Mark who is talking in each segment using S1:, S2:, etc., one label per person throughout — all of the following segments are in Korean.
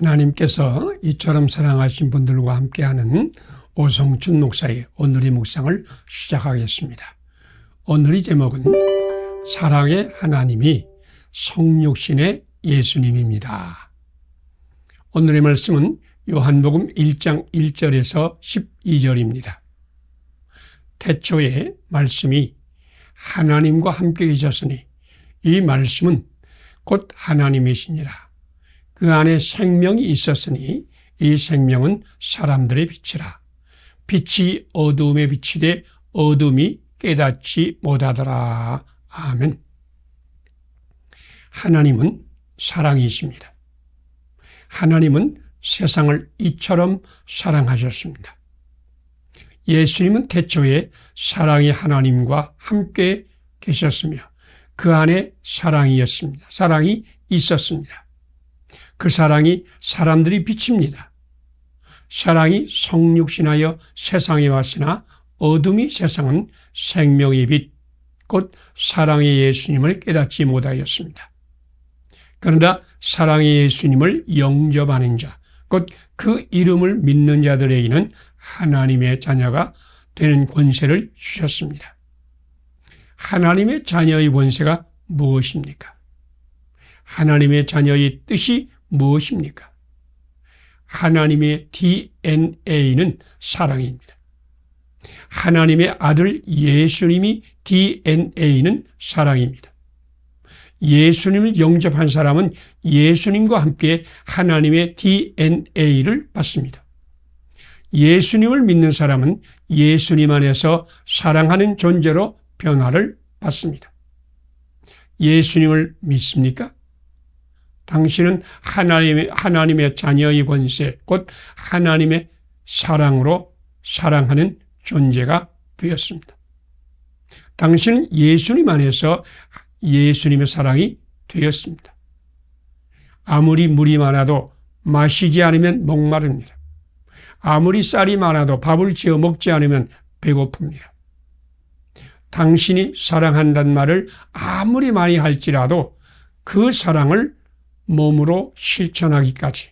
S1: 하나님께서 이처럼 사랑하신 분들과 함께하는 오성춘 목사의 오늘의 묵상을 시작하겠습니다. 오늘의 제목은 사랑의 하나님이 성육신의 예수님입니다. 오늘의 말씀은 요한복음 1장 1절에서 12절입니다. 태초에 말씀이 하나님과 함께 계셨으니 이 말씀은 곧 하나님이시니라. 그 안에 생명이 있었으니 이 생명은 사람들의 빛이라. 빛이 어두움에 비치되 어둠이 깨닫지 못하더라. 아멘. 하나님은 사랑이십니다. 하나님은 세상을 이처럼 사랑하셨습니다. 예수님은 태초에 사랑의 하나님과 함께 계셨으며 그 안에 사랑이었습니다. 사랑이 있었습니다. 그 사랑이 사람들이 빛입니다. 사랑이 성육신하여 세상에 왔으나 어둠이 세상은 생명의 빛, 곧 사랑의 예수님을 깨닫지 못하였습니다. 그러나 사랑의 예수님을 영접하는 자, 곧 그 이름을 믿는 자들에게는 하나님의 자녀가 되는 권세를 주셨습니다. 하나님의 자녀의 권세가 무엇입니까? 하나님의 자녀의 뜻이 무엇입니까? 하나님의 DNA는 사랑입니다. 하나님의 아들 예수님이 DNA는 사랑입니다. 예수님을 영접한 사람은 예수님과 함께 하나님의 DNA를 받습니다. 예수님을 믿는 사람은 예수님 안에서 사랑하는 존재로 변화를 받습니다. 예수님을 믿습니까? 당신은 하나님의 자녀의 권세, 곧 하나님의 사랑으로 사랑하는 존재가 되었습니다. 당신은 예수님 안에서 예수님의 사랑이 되었습니다. 아무리 물이 많아도 마시지 않으면 목마릅니다. 아무리 쌀이 많아도 밥을 지어 먹지 않으면 배고픕니다. 당신이 사랑한다는 말을 아무리 많이 할지라도 그 사랑을 몸으로 실천하기까지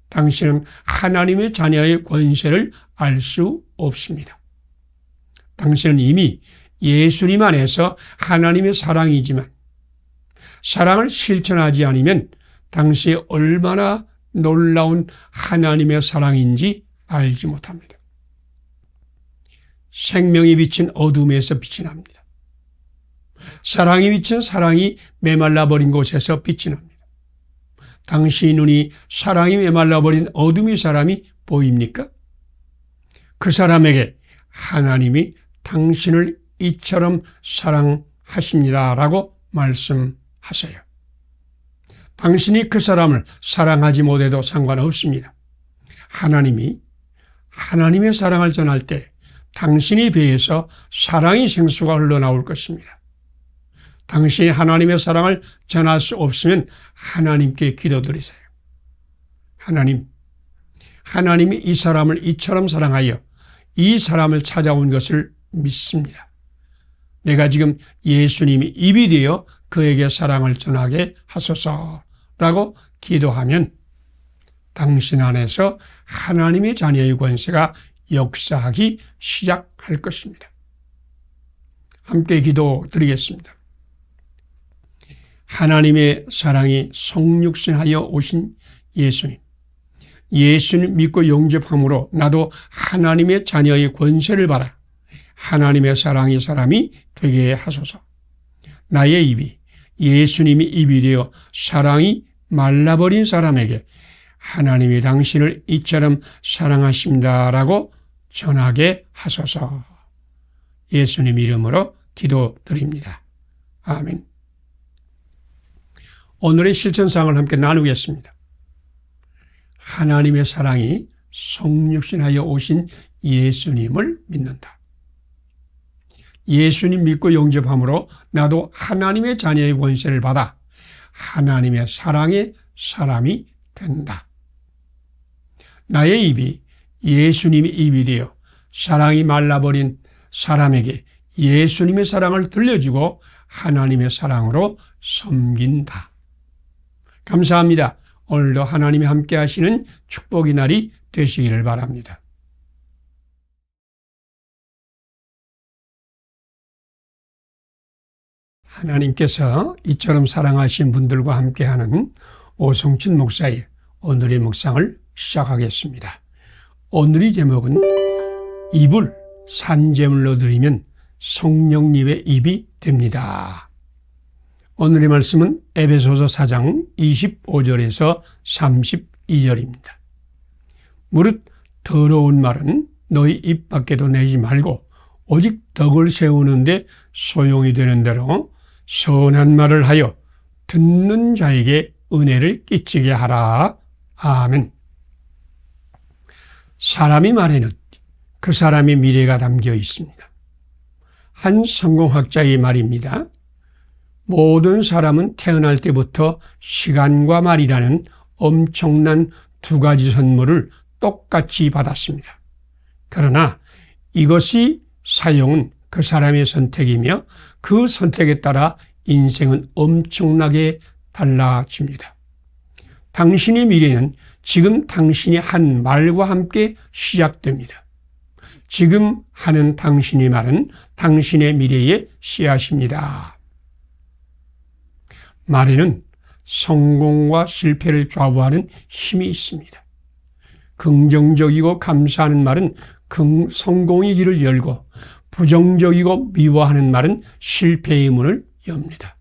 S1: 당신은 하나님의 자녀의 권세를 알 수 없습니다. 당신은 이미 예수님 안에서 하나님의 사랑이지만 사랑을 실천하지 않으면 당신이 얼마나 놀라운 하나님의 사랑인지 알지 못합니다. 생명이 비친 어둠에서 빛이 납니다. 사랑이 비친 사랑이 메말라버린 곳에서 빛이 납니다. 당신의 눈이 사랑이 메말라버린 어둠의 사람이 보입니까? 그 사람에게 하나님이 당신을 이처럼 사랑하십니다라고 말씀하세요. 당신이 그 사람을 사랑하지 못해도 상관없습니다. 하나님이 하나님의 사랑을 전할 때 당신의 배에서 사랑의 생수가 흘러나올 것입니다. 당신이 하나님의 사랑을 전할 수 없으면 하나님께 기도드리세요. 하나님이 이 사람을 이처럼 사랑하여 이 사람을 찾아온 것을 믿습니다. 내가 지금 예수님이 입이 되어 그에게 사랑을 전하게 하소서라고 기도하면 당신 안에서 하나님의 자녀의 권세가 역사하기 시작할 것입니다. 함께 기도드리겠습니다. 하나님의 사랑이 성육신하여 오신 예수님 믿고 영접함으로 나도 하나님의 자녀의 권세를 받아 하나님의 사랑의 사람이 되게 하소서. 나의 입이 예수님이 입이 되어 사랑이 말라버린 사람에게 하나님이 당신을 이처럼 사랑하십니다라고 전하게 하소서. 예수님 이름으로 기도드립니다. 아멘. 오늘의 실천사항을 함께 나누겠습니다. 하나님의 사랑이 성육신하여 오신 예수님을 믿는다. 예수님 믿고 영접함으로 나도 하나님의 자녀의 권세를 받아 하나님의 사랑의 사람이 된다. 나의 입이 예수님의 입이 되어 사랑이 말라버린 사람에게 예수님의 사랑을 들려주고 하나님의 사랑으로 섬긴다. 감사합니다. 오늘도 하나님이 함께 하시는 축복의 날이 되시기를 바랍니다. 하나님께서 이처럼 사랑하신 분들과 함께하는 오성춘 목사의 오늘의 묵상을 시작하겠습니다. 오늘의 제목은 입을 산제물로 드리면 성령님의 입이 됩니다. 오늘의 말씀은 에베소서 4장 25절에서 32절입니다. 무릇 더러운 말은 너희 입 밖에도 내지 말고 오직 덕을 세우는데 소용이 되는 대로 선한 말을 하여 듣는 자에게 은혜를 끼치게 하라. 아멘. 사람이 말에는 그 사람의 미래가 담겨 있습니다. 한 성공학자의 말입니다. 모든 사람은 태어날 때부터 시간과 말이라는 엄청난 두 가지 선물을 똑같이 받았습니다. 그러나 이것이 사용은 그 사람의 선택이며 그 선택에 따라 인생은 엄청나게 달라집니다. 당신의 미래는 지금 당신이 한 말과 함께 시작됩니다. 지금 하는 당신의 말은 당신의 미래의 씨앗입니다. 말에는 성공과 실패를 좌우하는 힘이 있습니다. 긍정적이고 감사하는 말은 성공의 길을 열고 부정적이고 미워하는 말은 실패의 문을 엽니다.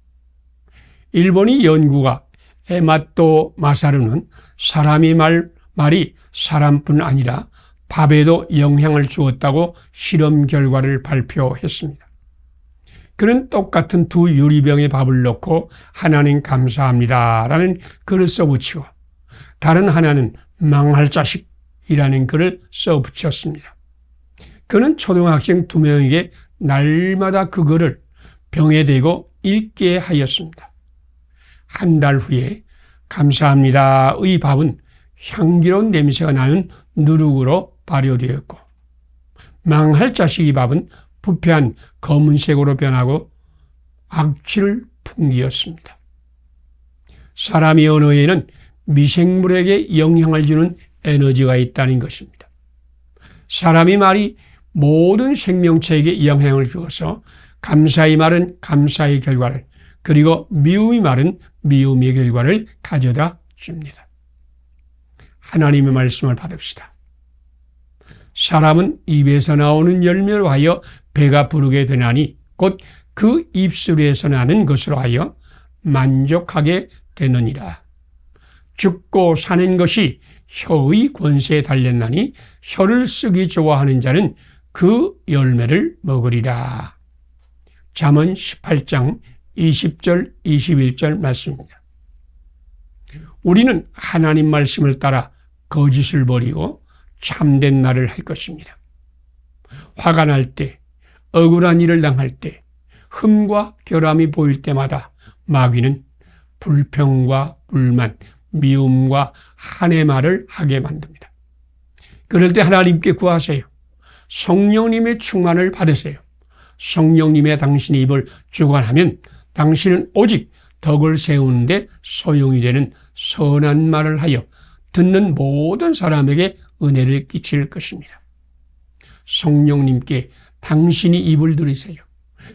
S1: 일본의 연구가 에마토 마사루는 사람이 말이 사람뿐 아니라 밥에도 영향을 주었다고 실험 결과를 발표했습니다. 그는 똑같은 두 유리병에 밥을 넣고 하나님 감사합니다라는 글을 써붙이고 다른 하나는 망할 자식이라는 글을 써붙였습니다. 그는 초등학생 2명에게 날마다 그 글을 병에 대고 읽게 하였습니다. 한 달 후에 감사합니다의 밥은 향기로운 냄새가 나는 누룩으로 발효되었고 망할 자식의 밥은 부패한 검은색으로 변하고 악취를 풍기었습니다. 사람의 언어에는 미생물에게 영향을 주는 에너지가 있다는 것입니다. 사람의 말이 모든 생명체에게 영향을 주어서 감사의 말은 감사의 결과를 그리고 미움의 말은 미움의 결과를 가져다 줍니다. 하나님의 말씀을 받읍시다. 사람은 입에서 나오는 열매로 하여 배가 부르게 되나니 곧 그 입술에서 나는 것으로 하여 만족하게 되느니라. 죽고 사는 것이 혀의 권세에 달렸나니 혀를 쓰기 좋아하는 자는 그 열매를 먹으리라. 잠언 18장 20절 21절 말씀입니다. 우리는 하나님 말씀을 따라 거짓을 버리고 참된 말을 할 것입니다. 화가 날 때, 억울한 일을 당할 때, 흠과 결함이 보일 때마다 마귀는 불평과 불만, 미움과 한의 말을 하게 만듭니다. 그럴 때 하나님께 구하세요. 성령님의 충만을 받으세요. 성령님의 당신의 입을 주관하면 당신은 오직 덕을 세우는데 소용이 되는 선한 말을 하여 듣는 모든 사람에게 은혜를 끼칠 것입니다. 성령님께 당신이 입을 들이세요.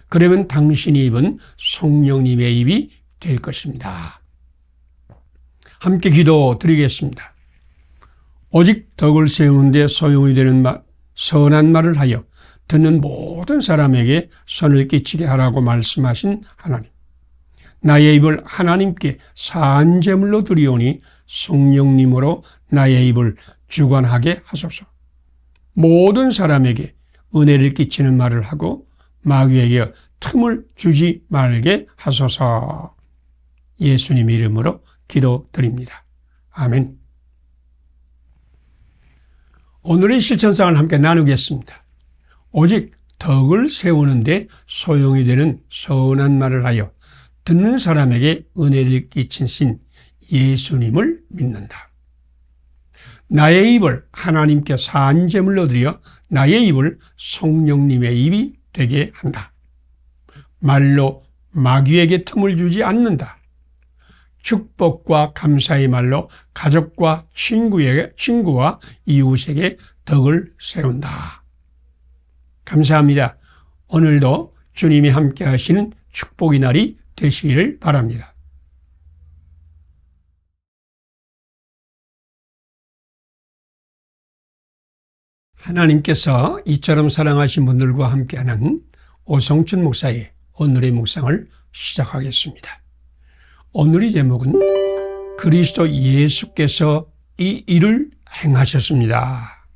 S1: 그러면 당신의 입은 성령님의 입이 될 것입니다. 함께 기도 드리겠습니다. 오직 덕을 세우는데 소용이 되는 선한 말을 하여 듣는 모든 사람에게 선을 끼치게 하라고 말씀하신 하나님. 나의 입을 하나님께 사한 제물로 드리오니 성령님으로 나의 입을 주관하게 하소서. 모든 사람에게 은혜를 끼치는 말을 하고 마귀에게 틈을 주지 말게 하소서. 예수님 이름으로 기도드립니다. 아멘. 오늘의 실천상을 함께 나누겠습니다. 오직 덕을 세우는데 소용이 되는 선한 말을 하여 듣는 사람에게 은혜를 끼치신 예수님을 믿는다. 나의 입을 하나님께 사한 제물로 드려 나의 입을 성령님의 입이 되게 한다. 말로 마귀에게 틈을 주지 않는다. 축복과 감사의 말로 가족과 친구와 이웃에게 덕을 세운다. 감사합니다. 오늘도 주님이 함께 하시는 축복의 날이 되시기를 바랍니다. 하나님께서 이처럼 사랑하신 분들과 함께하는 오성춘 목사의 오늘의 묵상을 시작하겠습니다. 오늘의 제목은 그리스도 예수께서 이 일을 행하셨습니다.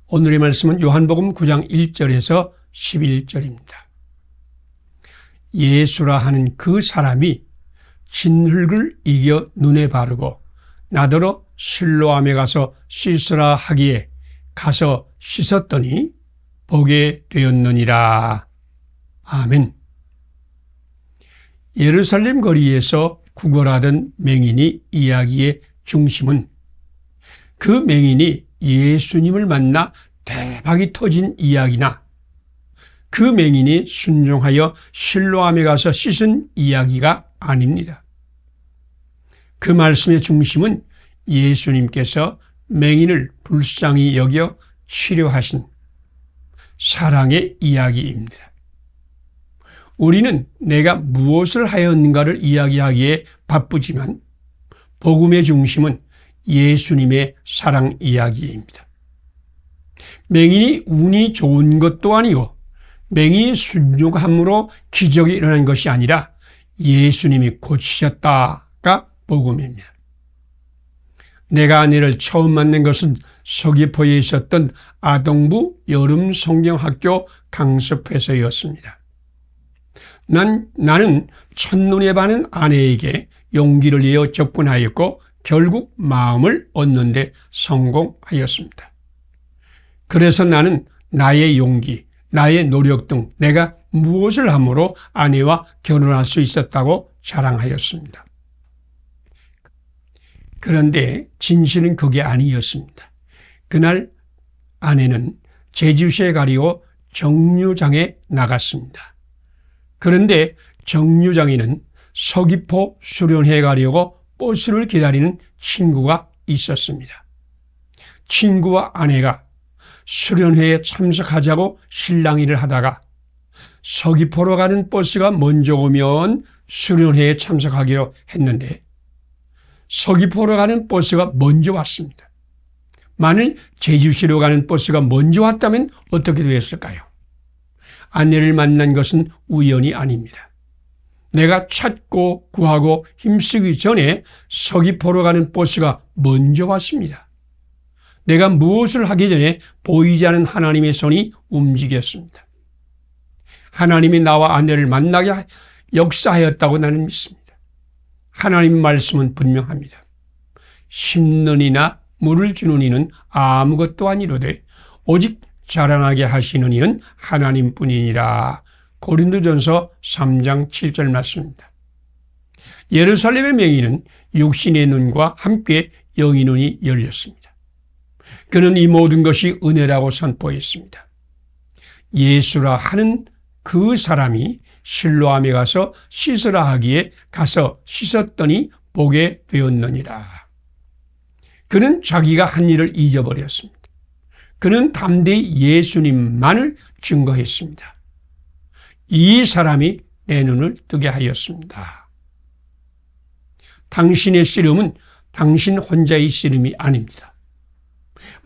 S1: 오늘의 말씀은 요한복음 9장 1절에서 11절입니다. 예수라 하는 그 사람이 진흙을 이겨 눈에 바르고 나더러 실로암에 가서 씻으라 하기에 가서 씻었더니 보게 되었느니라. 아멘. 예루살렘 거리에서 구걸하던 맹인이 이야기의 중심은 그 맹인이 예수님을 만나 대박이 터진 이야기나 그 맹인이 순종하여 실로암에 가서 씻은 이야기가 아닙니다. 그 말씀의 중심은 예수님께서 맹인을 불쌍히 여겨 치료하신 사랑의 이야기입니다. 우리는 내가 무엇을 하였는가를 이야기하기에 바쁘지만 복음의 중심은 예수님의 사랑 이야기입니다. 맹인이 운이 좋은 것도 아니고 맹인이 순종함으로 기적이 일어난 것이 아니라 예수님이 고치셨다가 복음입니다. 내가 아내를 처음 만난 것은 서귀포에 있었던 아동부 여름 성경학교 강습회에서였습니다. 나는 첫눈에 반한 아내에게 용기를 내어 접근하였고 결국 마음을 얻는 데 성공하였습니다. 그래서 나는 나의 용기, 나의 노력 등 내가 무엇을 함으로 아내와 결혼할 수 있었다고 자랑하였습니다. 그런데 진실은 그게 아니었습니다. 그날 아내는 제주시에 가려고 정류장에 나갔습니다. 그런데 정류장에는 서귀포 수련회에 가려고 버스를 기다리는 친구가 있었습니다. 친구와 아내가 수련회에 참석하자고 실랑이를 하다가 서귀포로 가는 버스가 먼저 오면 수련회에 참석하기로 했는데 서귀포로 가는 버스가 먼저 왔습니다. 만일 제주시로 가는 버스가 먼저 왔다면 어떻게 되었을까요? 아내를 만난 것은 우연이 아닙니다. 내가 찾고 구하고 힘쓰기 전에 서귀포로 가는 버스가 먼저 왔습니다. 내가 무엇을 하기 전에 보이지 않는 하나님의 손이 움직였습니다. 하나님이 나와 아내를 만나게 역사하였다고 나는 믿습니다. 하나님의 말씀은 분명합니다. 심는 이나 물을 주는 이는 아무것도 아니로되 오직 자라나게 하시는 이는 하나님뿐이니라. 고린도전서 3장 7절 말씀입니다. 예루살렘의 맹인은 육신의 눈과 함께 영의 눈이 열렸습니다. 그는 이 모든 것이 은혜라고 선포했습니다. 예수라 하는 그 사람이 실로암에 가서 씻으라 하기에 가서 씻었더니 보게 되었느니라. 그는 자기가 한 일을 잊어버렸습니다. 그는 담대히 예수님만을 증거했습니다. 이 사람이 내 눈을 뜨게 하였습니다. 당신의 씨름은 당신 혼자의 씨름이 아닙니다.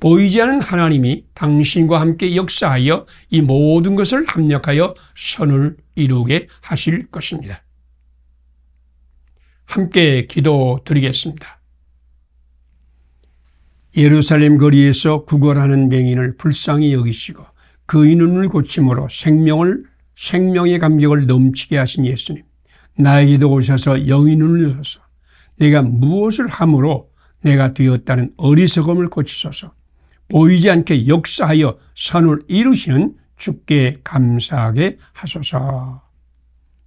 S1: 보이지 않는 하나님이 당신과 함께 역사하여 이 모든 것을 합력하여 선을 이루게 하실 것입니다. 함께 기도드리겠습니다. 예루살렘 거리에서 구걸하는 맹인을 불쌍히 여기시고 그의 눈을 고침으로 생명의 감격을 넘치게 하신 예수님, 나에게도 오셔서 영의 눈을 여셔서 내가 무엇을 함으로 내가 되었다는 어리석음을 고치소서. 보이지 않게 역사하여 선을 이루시는 주께 감사하게 하소서.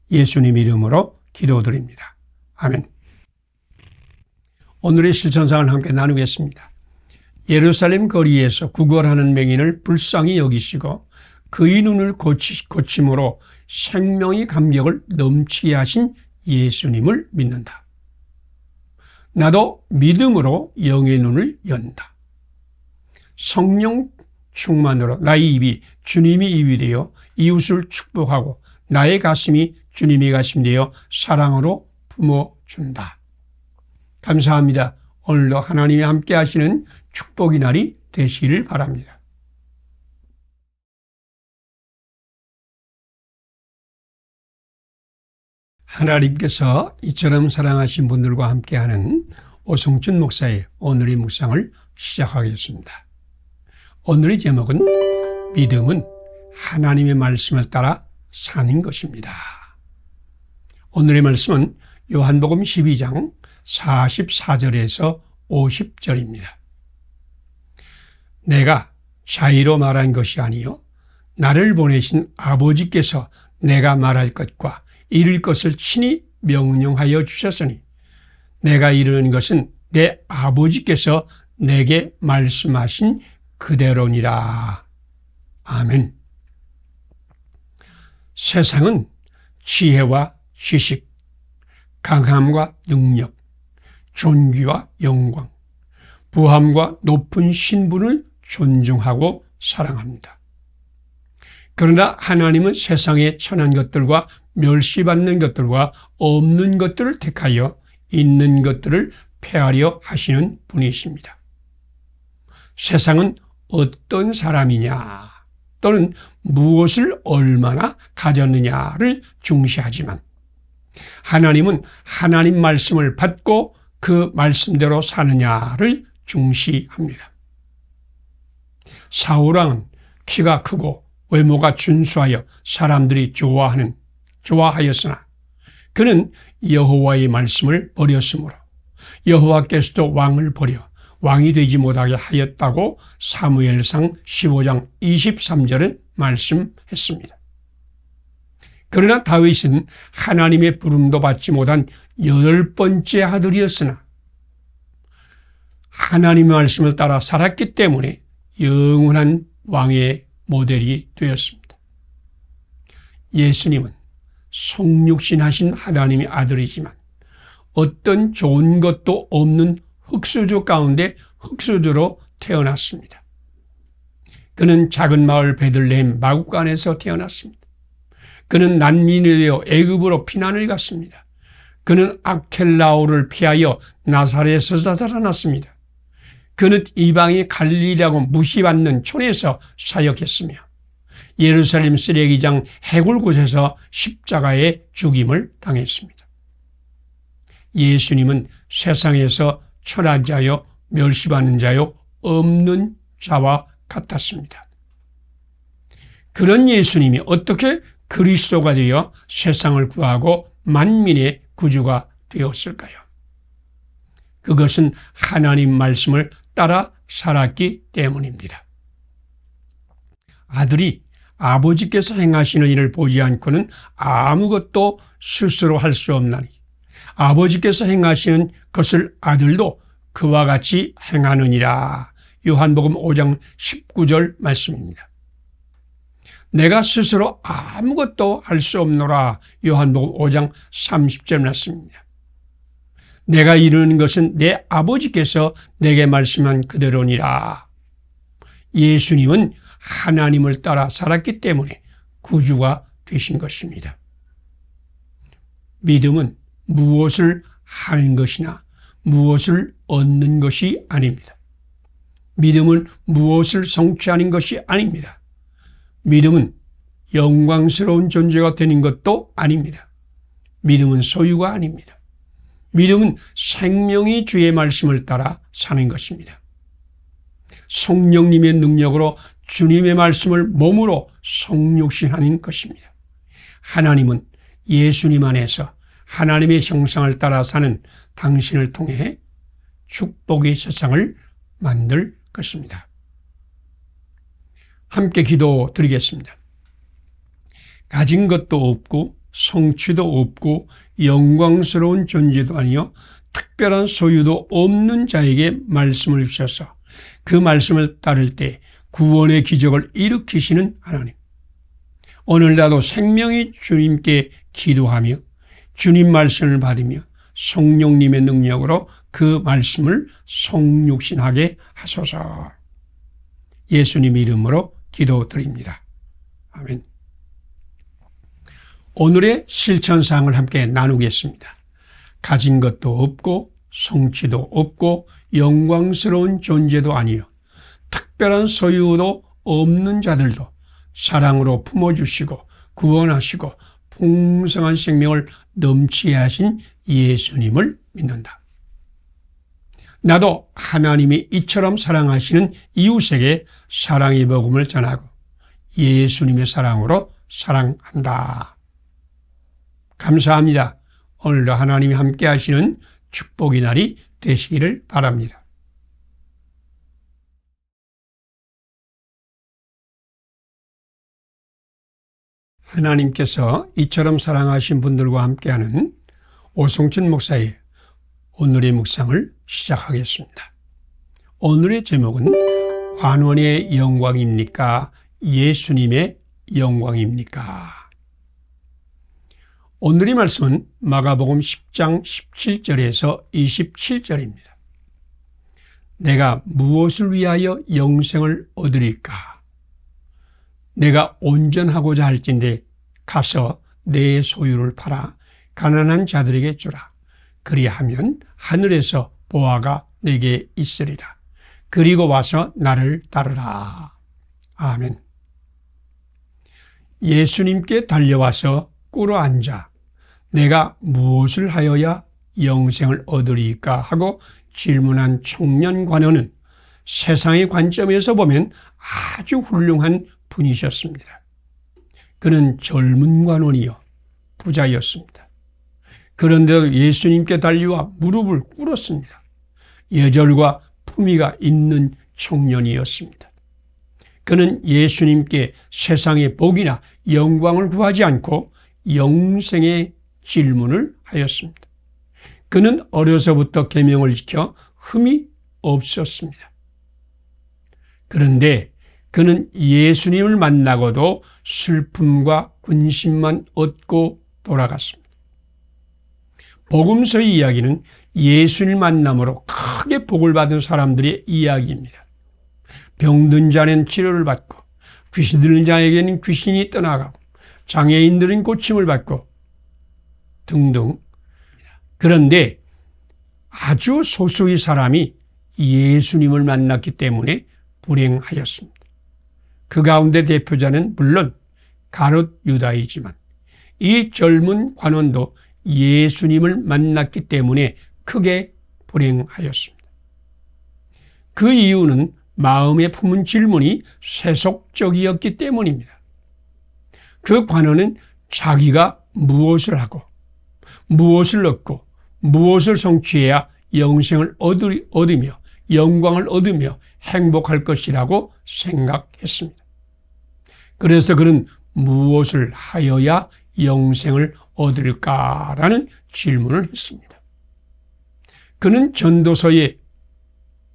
S1: 예수님 이름으로 기도드립니다. 아멘. 오늘의 실천상을 함께 나누겠습니다. 예루살렘 거리에서 구걸하는 맹인을 불쌍히 여기시고 그의 눈을 고침으로 생명의 감격을 넘치게 하신 예수님을 믿는다. 나도 믿음으로 영의 눈을 연다. 성령 충만으로 나의 입이 주님의 입이 되어 이웃을 축복하고 나의 가슴이 주님의 가슴이 되어 사랑으로 품어준다. 감사합니다. 오늘도 하나님이 함께 하시는 축복의 날이 되시기를 바랍니다. 하나님께서 이처럼 사랑하신 분들과 함께하는 오성춘 목사의 오늘의 묵상을 시작하겠습니다. 오늘의 제목은 믿음은 하나님의 말씀을 따라 사는 것입니다. 오늘의 말씀은 요한복음 12장 44절에서 50절입니다. 내가 자의로 말한 것이 아니요 나를 보내신 아버지께서 내가 말할 것과 이룰 것을 친히 명령하여 주셨으니 내가 이르는 것은 내 아버지께서 내게 말씀하신 그대로니라. 아멘. 세상은 지혜와 지식, 강함과 능력, 존귀와 영광, 부함과 높은 신분을 존중하고 사랑합니다. 그러나 하나님은 세상에 천한 것들과 멸시받는 것들과 없는 것들을 택하여 있는 것들을 폐하려 하시는 분이십니다. 세상은 어떤 사람이냐 또는 무엇을 얼마나 가졌느냐를 중시하지만 하나님은 하나님 말씀을 받고 그 말씀대로 사느냐를 중시합니다. 사울왕은 키가 크고 외모가 준수하여 사람들이 좋아하였으나 그는 여호와의 말씀을 버렸으므로 여호와께서도 왕을 버려 왕이 되지 못하게 하였다고 사무엘상 15장 23절은 말씀했습니다. 그러나 다윗은 하나님의 부름도 받지 못한 8번째 아들이었으나 하나님의 말씀을 따라 살았기 때문에 영원한 왕의 모델이 되었습니다. 예수님은 성육신하신 하나님의 아들이지만 어떤 좋은 것도 없는 흙수저 가운데 흙수저로 태어났습니다. 그는 작은 마을 베들레헴 마구간에서 태어났습니다. 그는 난민이 되어 애굽으로 피난을 갔습니다. 그는 아켈라오를 피하여 나사렛에서 자라났습니다. 그는 이방이 갈릴리라고 무시받는 촌에서 사역했으며 예루살렘 쓰레기장 해골 곳에서 십자가에 죽임을 당했습니다. 예수님은 세상에서 천한 자요 멸시받는 자요 없는 자와 같았습니다. 그런 예수님이 어떻게 그리스도가 되어 세상을 구하고 만민의 구주가 되었을까요? 그것은 하나님 말씀을 따라 살았기 때문입니다. 아들이 아버지께서 행하시는 일을 보지 않고는 아무것도 스스로 할 수 없나니 아버지께서 행하시는 것을 아들도 그와 같이 행하느니라. 요한복음 5장 19절 말씀입니다. 내가 스스로 아무것도 할 수 없노라. 요한복음 5장 30절 말씀입니다. 내가 이루는 것은 내 아버지께서 내게 말씀한 그대로니라. 예수님은 하나님을 따라 살았기 때문에 구주가 되신 것입니다. 믿음은 무엇을 하는 것이나 무엇을 얻는 것이 아닙니다. 믿음은 무엇을 성취하는 것이 아닙니다. 믿음은 영광스러운 존재가 되는 것도 아닙니다. 믿음은 소유가 아닙니다. 믿음은 생명이 주의 말씀을 따라 사는 것입니다. 성령님의 능력으로 주님의 말씀을 몸으로 성육신하는 것입니다. 하나님은 예수님 안에서 하나님의 형상을 따라 사는 당신을 통해 축복의 세상을 만들 것입니다. 함께 기도드리겠습니다. 가진 것도 없고 성취도 없고 영광스러운 존재도 아니요 특별한 소유도 없는 자에게 말씀을 주셔서 그 말씀을 따를 때 구원의 기적을 일으키시는 하나님, 오늘 나도 생명의 주님께 기도하며 주님 말씀을 받으며 성령님의 능력으로 그 말씀을 성육신하게 하소서. 예수님 이름으로 기도드립니다. 아멘. 오늘의 실천사항을 함께 나누겠습니다. 가진 것도 없고 성취도 없고 영광스러운 존재도 아니요 특별한 소유도 없는 자들도 사랑으로 품어주시고 구원하시고 풍성한 생명을 넘치게 하신 예수님을 믿는다. 나도 하나님이 이처럼 사랑하시는 이웃에게 사랑의 복음을 전하고 예수님의 사랑으로 사랑한다. 감사합니다. 오늘도 하나님이 함께 하시는 축복의 날이 되시기를 바랍니다. 하나님께서 이처럼 사랑하신 분들과 함께하는 오성춘 목사의 오늘의 묵상을 시작하겠습니다. 오늘의 제목은 관원의 영광입니까? 예수님의 영광입니까? 오늘의 말씀은 마가복음 10장 17절에서 27절입니다. 내가 무엇을 위하여 영생을 얻으리까? 내가 온전하고자 할진대 가서 내 소유를 팔아 가난한 자들에게 주라. 그리하면 하늘에서 보화가 내게 있으리라. 그리고 와서 나를 따르라. 아멘. 예수님께 달려와서 꿇어 앉아 내가 무엇을 하여야 영생을 얻으리까 하고 질문한 청년 관원은 세상의 관점에서 보면 아주 훌륭한 분이셨습니다. 그는 젊은 관원이요 부자였습니다. 그런데도 예수님께 달려와 무릎을 꿇었습니다. 예절과 품위가 있는 청년이었습니다. 그는 예수님께 세상의 복이나 영광을 구하지 않고 영생의 질문을 하였습니다. 그는 어려서부터 계명을 지켜 흠이 없었습니다. 그런데 그는 예수님을 만나고도 슬픔과 근심만 얻고 돌아갔습니다. 복음서의 이야기는 예수님을 만남으로 크게 복을 받은 사람들의 이야기입니다. 병든 자는 치료를 받고 귀신 들린 자에게는 귀신이 떠나가고 장애인들은 고침을 받고 등등. 그런데 아주 소수의 사람이 예수님을 만났기 때문에 불행하였습니다. 그 가운데 대표자는 물론 가룟 유다이지만 이 젊은 관원도 예수님을 만났기 때문에 크게 불행하였습니다. 그 이유는 마음에 품은 질문이 세속적이었기 때문입니다. 그 관원은 자기가 무엇을 하고 무엇을 얻고 무엇을 성취해야 영생을 얻으며 영광을 얻으며 행복할 것이라고 생각했습니다. 그래서 그는 무엇을 하여야 영생을 얻을까라는 질문을 했습니다. 그는 전도서에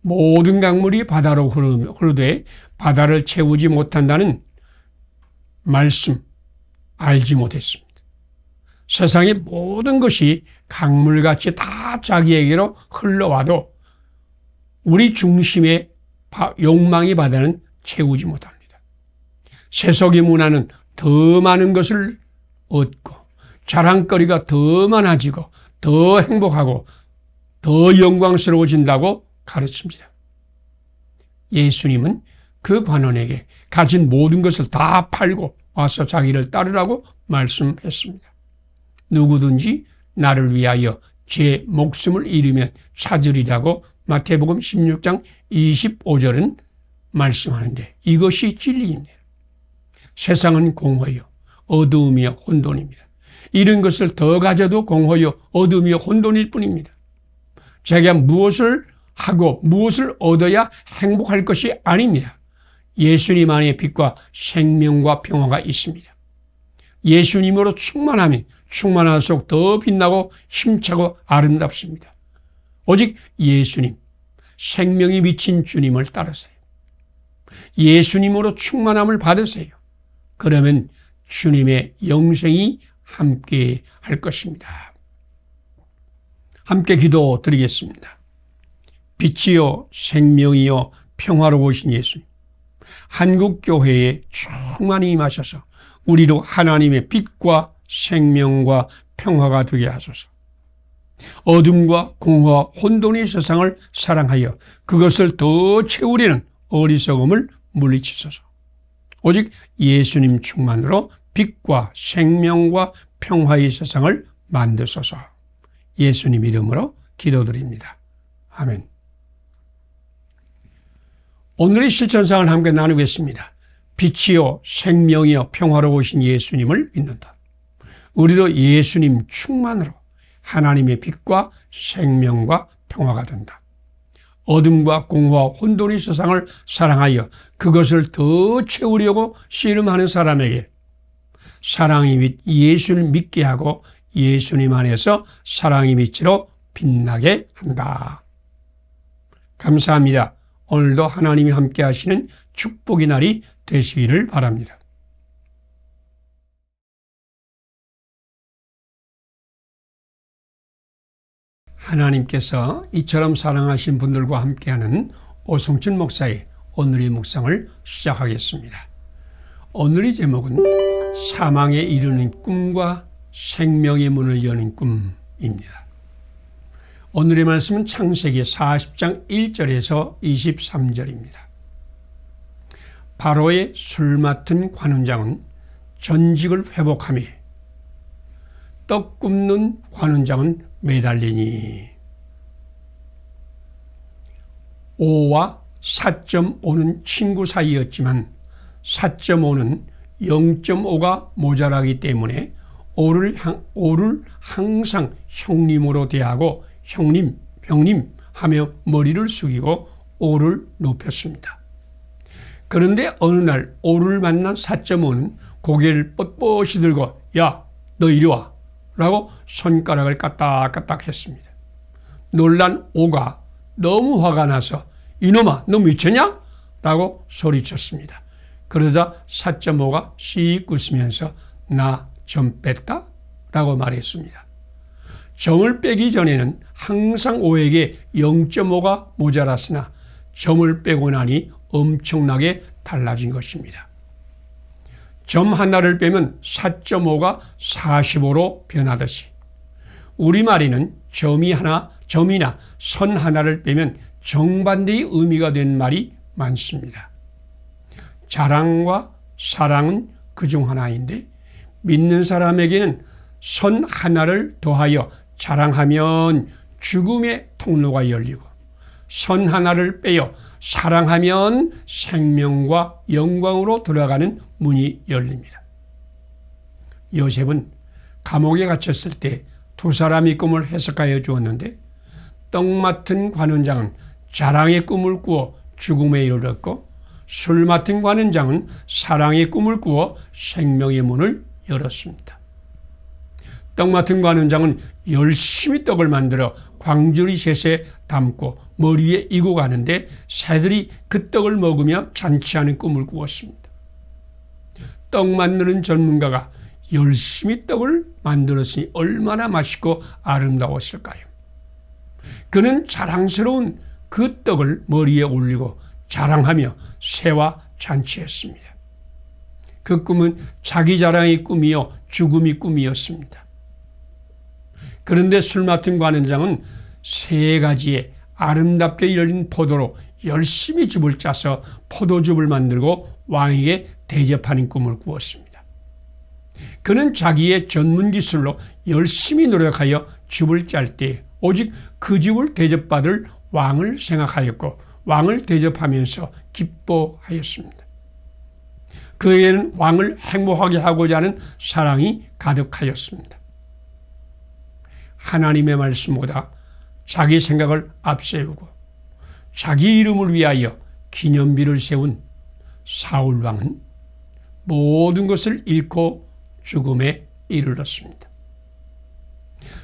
S1: 모든 강물이 바다로 흐르되 바다를 채우지 못한다는 말씀 알지 못했습니다. 세상의 모든 것이 강물같이 다 자기에게로 흘러와도 우리 중심의 욕망의 바다는 채우지 못합니다. 세속의 문화는 더 많은 것을 얻고 자랑거리가 더 많아지고 더 행복하고 더 영광스러워진다고 가르칩니다. 예수님은 그 관원에게 가진 모든 것을 다 팔고 와서 자기를 따르라고 말씀했습니다. 누구든지 나를 위하여 제 목숨을 잃으면 찾으리라고 마태복음 16장 25절은 말씀하는데 이것이 진리입니다. 세상은 공허요 어두움이요 혼돈입니다. 이런 것을 더 가져도 공허요 어둠이요 혼돈일 뿐입니다. 자기가 무엇을 하고 무엇을 얻어야 행복할 것이 아닙니다. 예수님 안에 빛과 생명과 평화가 있습니다. 예수님으로 충만하면 충만할수록 더 빛나고 힘차고 아름답습니다. 오직 예수님, 생명이 미친 주님을 따르세요. 예수님으로 충만함을 받으세요. 그러면 주님의 영생이 함께 할 것입니다. 함께 기도드리겠습니다. 빛이요 생명이요 평화로우신 예수님, 한국교회에 충만히 임하셔서 우리로 하나님의 빛과 생명과 평화가 되게 하소서. 어둠과 공허와 혼돈의 세상을 사랑하여 그것을 더 채우려는 어리석음을 물리치소서. 오직 예수님 충만으로 빛과 생명과 평화의 세상을 만드소서. 예수님 이름으로 기도드립니다. 아멘. 오늘의 실천상을 함께 나누겠습니다. 빛이요 생명이요 평화로우신 예수님을 믿는다. 우리도 예수님 충만으로 하나님의 빛과 생명과 평화가 된다. 어둠과 공허와 혼돈의 세상을 사랑하여 그것을 더 채우려고 씨름하는 사람에게 사랑의 빛 예수를 믿게 하고 예수님 안에서 사랑의 빛으로 빛나게 한다. 감사합니다. 오늘도 하나님이 함께 하시는 축복의 날이 되시기를 바랍니다. 하나님께서 이처럼 사랑하신 분들과 함께하는 오성춘 목사의 오늘의 묵상을 시작하겠습니다. 오늘의 제목은 사망에 이르는 꿈과 생명의 문을 여는 꿈입니다. 오늘의 말씀은 창세기 40장 1절에서 23절입니다. 바로의 술 맡은 관원장은 전직을 회복하며 떡 굽는 관원장은 매달리니 5와 4.5는 친구 사이였지만 4.5는 0.5가 모자라기 때문에 5를 항상 형님으로 대하고 형님, 형님 하며 머리를 숙이고 5를 높였습니다. 그런데 어느 날 5를 만난 4.5는 고개를 뻣뻣이 들고 야, 너 이리 와 라고 손가락을 까딱까딱 했습니다. 놀란 5가 너무 화가 나서 이놈아 너 미쳤냐? 라고 소리쳤습니다. 그러자 4.5가 씩 웃으면서 나 점 뺐다? 라고 말했습니다. 점을 빼기 전에는 항상 5에게 0.5가 모자랐으나 점을 빼고 나니 엄청나게 달라진 것입니다. 점 하나를 빼면 4.5가 45로 변하듯이 우리말에는 점이나 선 하나를 빼면 정반대의 의미가 된 말이 많습니다. 자랑과 사랑은 그중 하나인데 믿는 사람에게는 선 하나를 더하여 자랑하면 죽음의 통로가 열리고 선 하나를 빼어 사랑하면 생명과 영광으로 들어가는 문이 열립니다. 요셉은 감옥에 갇혔을 때 두 사람이 꿈을 해석하여 주었는데 떡 맡은 관원장은 자랑의 꿈을 꾸어 죽음에 이르렀고 술 맡은 관원장은 사랑의 꿈을 꾸어 생명의 문을 열었습니다. 떡 맡은 관원장은 열심히 떡을 만들어 광주리 셋에 담고 머리에 이고 가는데 새들이 그 떡을 먹으며 잔치하는 꿈을 꾸었습니다. 떡 만드는 전문가가 열심히 떡을 만들었으니 얼마나 맛있고 아름다웠을까요? 그는 자랑스러운 그 떡을 머리에 올리고 자랑하며 새와 잔치했습니다. 그 꿈은 자기 자랑의 꿈이요 죽음의 꿈이었습니다. 그런데 술 맡은 관원장은 3가지의 아름답게 열린 포도로 열심히 줍을 짜서 포도즙을 만들고 왕에게 대접하는 꿈을 꾸었습니다. 그는 자기의 전문 기술로 열심히 노력하여 즙을 짤 때 오직 그 즙을 대접받을 왕을 생각하였고 왕을 대접하면서 기뻐하였습니다. 그에게는 왕을 행복하게 하고자 하는 사랑이 가득하였습니다. 하나님의 말씀보다 자기 생각을 앞세우고 자기 이름을 위하여 기념비를 세운 사울 왕은 모든 것을 잃고 죽음에 이르렀습니다.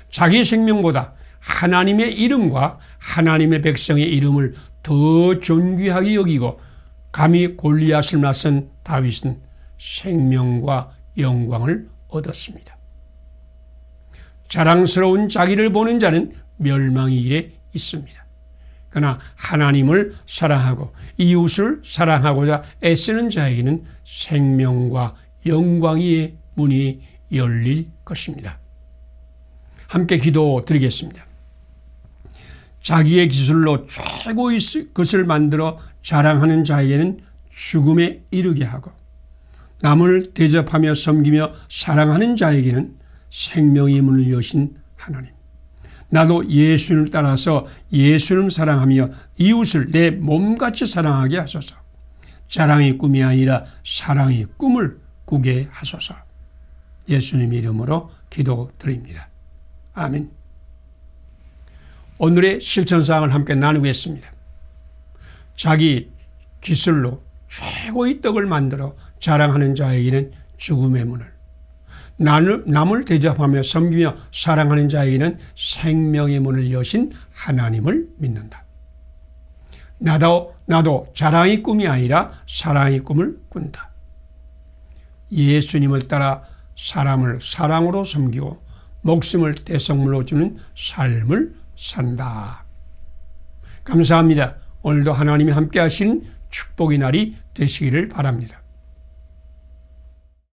S1: 자기 생명보다 하나님의 이름과 하나님의 백성의 이름을 더 존귀하게 여기고 감히 골리앗을 맞선 다윗은 생명과 영광을 얻었습니다. 자랑스러운 자기를 보는 자는 멸망의 길에 있습니다. 그러나 하나님을 사랑하고 이웃을 사랑하고자 애쓰는 자에게는 생명과 영광의 문이 열릴 것입니다. 함께 기도드리겠습니다. 자기의 기술로 최고의 것을 만들어 자랑하는 자에게는 죽음에 이르게 하고 남을 대접하며 섬기며 사랑하는 자에게는 생명의 문을 여신 하나님. 나도 예수님을 따라서 예수님을 사랑하며 이웃을 내 몸같이 사랑하게 하소서. 자랑의 꿈이 아니라 사랑의 꿈을 꾸게 하소서. 예수님 이름으로 기도드립니다. 아멘. 오늘의 실천사항을 함께 나누겠습니다. 자기 기술로 최고의 떡을 만들어 자랑하는 자에게는 죽음의 문을, 남을 대접하며 섬기며 사랑하는 자에게는 생명의 문을 여신 하나님을 믿는다. 나도 자랑의 꿈이 아니라 사랑의 꿈을 꾼다. 예수님을 따라 사람을 사랑으로 섬기고 목숨을 대성물로 주는 삶을 산다. 감사합니다. 오늘도 하나님이 함께 하시는 축복의 날이 되시기를 바랍니다.